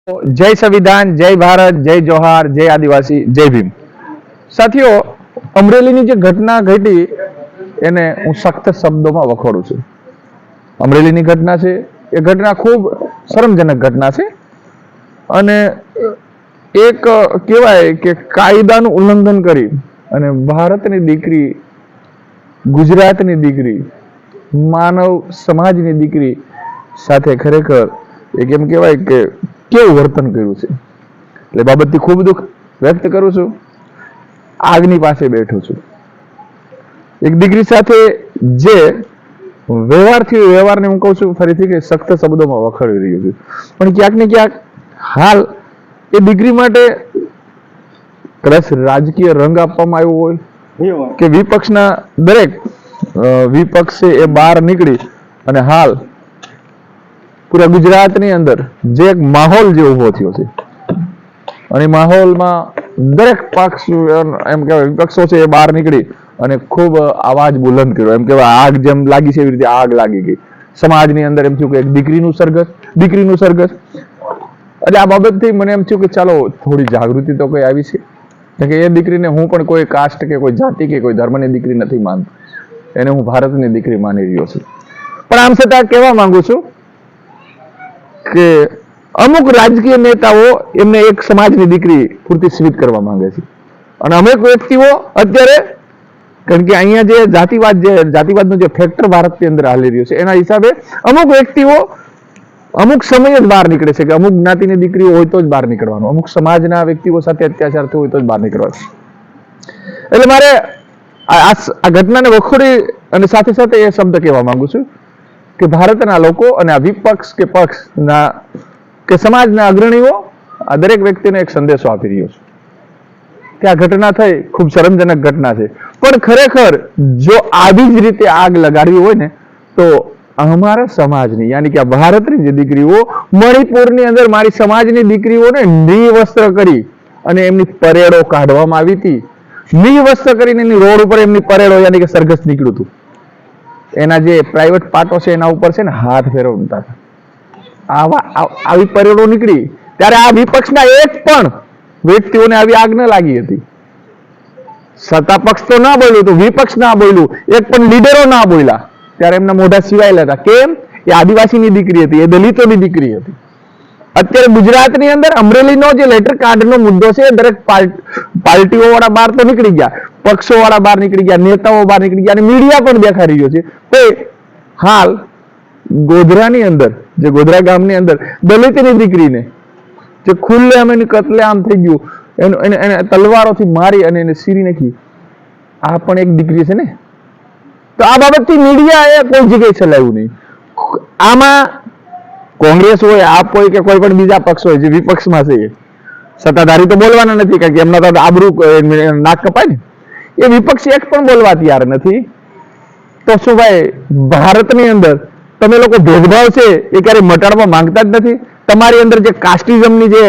जय संविधान, जय भारत, जय जोहार, जय आदिवासी, जय भीम। સાથીઓ, અમરેલીની જે ઘટના ઘટી એને હું સખ્ત શબ્દોમાં વખોડું છું। અમરેલીની ઘટના છે એ ઘટના ખૂબ શરમજનક ઘટના છે અને એક કહેવાય કે કાયદાનું ઉલ્લંઘન કરી અને ભારતની દીકરી, ગુજરાતની દીકરી, માનવ સમાજની દીકરી સાથે ખરેખર એક એમ કહેવાય કે કેવું વર્તન કર્યું છે એટલે બાબતથી ખૂબ દુઃખ વ્યક્ત કરું છું। આગની પાસે બેઠો છું। એક દીકરી સાથે જે વ્યવહાર થયો, વ્યવહારને હું કહું છું ફરીથી કે સખ્ત શબ્દોમાં વખોડી રહ્યો છું, પણ ક્યાંક ને ક્યાંક હાલ એ દીકરી માટે કદાચ રાજકીય રંગ આપવામાં આવ્યો હોય કે વિપક્ષના દરેક વિપક્ષ એ બહાર નીકળી અને હાલ પૂરા ગુજરાતની અંદર જે એક માહોલ જે ઉભો થયો છે અને માહોલમાં દરેક પક્ષ એમ કહેવાય વિપક્ષો છે એ બહાર નીકળી અને ખૂબ અવાજ બુલંદ કર્યો, એમ કહેવાય આગ જેમ લાગી છે એવી રીતે આગ લાગી ગઈ સમાજની અંદર। એમ થયું કે એક દીકરીનું સરઘસ એટલે આ બાબતથી મને એમ થયું કે ચાલો થોડી જાગૃતિ તો કોઈ આવી છે કે એ દીકરીને હું પણ કોઈ કાસ્ટ કે કોઈ જાતિ કે કોઈ ધર્મની દીકરી નથી માનતો, એને હું ભારતની દીકરી માની રહ્યો છું। પણ આમ છતાં કહેવા માંગુ છું કે અમુક રાજકીય નેતાઓ એમને એક સમાજની દીકરી પૂરતી સ્વીત કરવા માંગે છે અને અમુક વ્યક્તિઓ અત્યારે, કારણ કે અહીંયા જે જાતિવાદનો જે ફેક્ટર ભારતની અંદર હાલી રહ્યો છે એના હિસાબે અમુક વ્યક્તિઓ અમુક સમયે જ બહાર નીકળે છે કે અમુક જ્ઞાતિની દીકરીઓ હોય તો જ બહાર નીકળવાનું, અમુક સમાજના વ્યક્તિઓ સાથે અત્યાચાર થયો હોય તો જ બહાર નીકળવાનું। એટલે મારે આ ઘટનાને વખોડી અને સાથે સાથે એ શબ્દ કહેવા માંગુ છું કે ભારતના લોકો અને આ વિપક્ષ કે પક્ષના કે સમાજના અગ્રણીઓ આ દરેક વ્યક્તિને એક સંદેશો આપી રહ્યો છું કે આ ઘટના થઈ ખૂબ શરમજનક ઘટના છે, પણ ખરેખર જો આવી જ રીતે આગ લગાડવી હોય ને તો અમારા સમાજની યાની કે ભારતની જે દીકરીઓ, મણિપુરની અંદર મારી સમાજની દીકરીઓને નિવસ્ત્ર કરી અને એમની પરેડો કાઢવામાં આવી હતી, નિવસ્ત્ર કરીને એની રોડ ઉપર એમની પરેડો યાની કે સરઘસ નીકળ્યું હતું, એના જે પ્રાઇવેટ પાર્ટો છે એના ઉપર છે ને હાથ ફેરવતા આવી પરેડો નીકળી ત્યારે આ વિપક્ષના એક પણ વ્યક્તિઓને આવી આગ ન લાગી હતી। સત્તા પક્ષ તો ના બોલ્યું, તો વિપક્ષ ના બોલ્યું, એક પણ લીડરો ના બોલ્યા, ત્યારે એમના મોઢા સિવાયેલા હતા। કેમ? એ આદિવાસીની દીકરી હતી, એ દલિતોની દીકરી હતી। અત્યારે ગુજરાતની અંદર અમરેલીનો જે લેટર કાર્ડનો મુદ્દો છે દરેક પાર્ટીઓ વાળા બહાર તો નીકળી ગયા, પક્ષો વાળા બહાર નીકળી ગયા, નેતાઓ બહાર નીકળી ગયા અને મીડિયા પણ દેખાડી રહ્યો છે કે હાલ ગોધરાની અંદર, જે ગોધરા ગામની અંદર દલિતની દીકરીને જે ખુલ્લેઆમ એની કત્લેઆમ થઈ ગયું, એને તલવારોથી મારી અને એને સીરી નાખી, આ પણ એક દીકરી છે ને। તો આ બાબતથી મીડિયાએ કોઈ જગ્યાએ ચલાવ્યું નહીં। આમાં કોંગ્રેસ હોય, આપ હોય કે કોઈ પણ બીજા પક્ષ હોય જે વિપક્ષમાં છે, સત્તાધારી તો બોલવાના નથી કારણ કે એમના તો આબરૂ નાક કપાય ને, એ વિપક્ષ એક પણ બોલવા તૈયાર નથી। તો શું ભાઈ ભારતની અંદર તમે લોકો ભેદભાવ છે એ ક્યારે મટાડવા માંગતા જ નથી? તમારી અંદર જે કાસ્ટિઝમની જે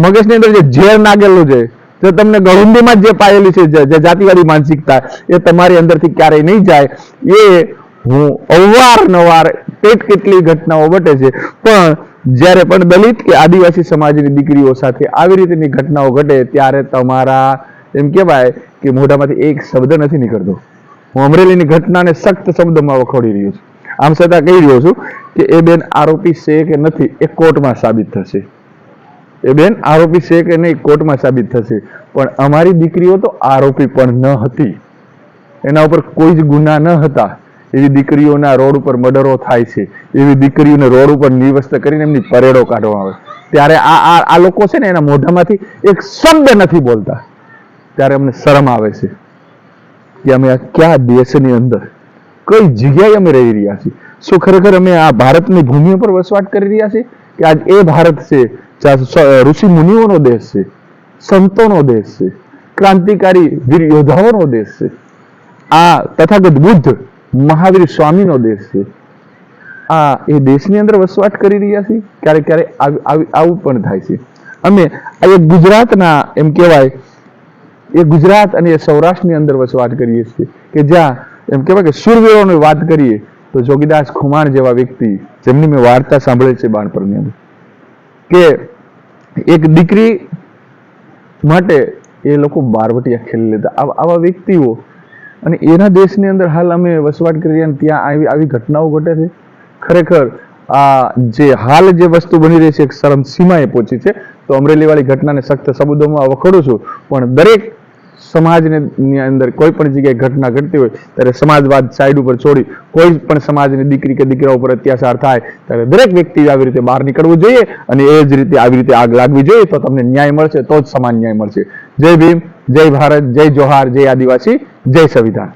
મગજની અંદર જે ઝેર નાગેલું છે, જે તમને ગળુંડીમાં જે પાયેલી છે જે જાતિવાદી માનસિકતા, એ તમારી અંદરથી ક્યારેય નહીં જાય। એ હું અવારનવાર કેટલી ઘટનાઓ ઘટે છે, પણ જ્યારે પણ દલિત કે આદિવાસી સમાજની દીકરીઓ સાથે આવી રીતની ઘટનાઓ ઘટે ત્યારે તમારા એમ કહેવાય કે મોઢામાંથી એક શબ્દ નથી નીકળતો। હું અમરેલીની ઘટનાને સખ્ત શબ્દોમાં વખોડી રહ્યો છું। આમ છતાં કહી રહ્યો છું કે એ બેન આરોપી છે કે નથી એ કોર્ટમાં સાબિત થશે, એ બેન આરોપી છે કે નહીં કોર્ટમાં સાબિત થશે, પણ અમારી દીકરીઓ તો આરોપી પણ ન હતી, એના ઉપર કોઈ જ ગુના ન હતા, એવી દીકરીઓના રોડ ઉપર મર્ડરો થાય છે, એવી દીકરીઓને રોડ ઉપર નિવસ્ત કરીને એમની પરેડો કાઢવામાં આવે, ત્યારે આ લોકો છે ને એના મોઢામાંથી એક શબ્દ નથી બોલતા, ત્યારે અમને શરમ આવે છે કે અમે આ કયા દેશની અંદર કઈ જગ્યાએ અમે રહી રહ્યા છીએ? શું ખરેખર અમે આ ભારતની ભૂમિ પર વસવાટ કરી રહ્યા છીએ કે આજ એ ભારત છે જ્યાં ઋષિ મુનિઓનો દેશ છે, સંતોનો દેશ છે, ક્રાંતિકારી વીર યોદ્ધાઓનો દેશ છે, આ તથાગત બુદ્ધ મહાવીર સ્વામીનો દેશ છે, આ એ દેશની અંદર વસવાટ કરી રહ્યા છીએ? ક્યારેક ક્યારેક આવું પણ થાય છે। અમે આ એક ગુજરાતના એમ કહેવાય એ ગુજરાત અને એ સૌરાષ્ટ્રની અંદર વસવાટ કરીએ છીએ કે જ્યાં એમ કહેવાય કે શૂરવીરોની વાત કરીએ તો જોગીદાસ ખુમાણ જેવા વ્યક્તિ જેમની મેં વાર્તા સાંભળે છે બાળપણની અંદર કે એક દીકરી માટે એ લોકો બારવટિયા ખેલી લેતા. આવા વ્યક્તિઓ અને એના દેશની અંદર હાલ અમે વસવાટ કરી રહ્યા ત્યાં આવી ઘટનાઓ ઘટે છે. ખરેખર આ જે હાલ જે વસ્તુ બની રહી છે એક શરમ સીમાએ પહોંચી છે. તો અમરેલી વાળી ઘટનાને સખ્ત શબ્દોમાં વખોડું છું, પણ દરેક સમાજને ની અંદર કોઈ પણ જગ્યાએ ઘટના ઘટતી હોય ત્યારે સમાજવાદ સાઈડ ઉપર છોડી કોઈ પણ સમાજની દીકરી કે દીકરા ઉપર અત્યાચાર થાય ત્યારે દરેક વ્યક્તિ આવી રીતે બહાર નીકળવું જોઈએ અને એ જ રીતે આવી રીતે આગ લાગવી જોઈએ. તો તમને ન્યાય મળશે, તો જ સમાન ન્યાય મળશે. જય ભીમ, જય ભારત, જય જોહાર, જય આદિવાસી, જય સંવિધાન.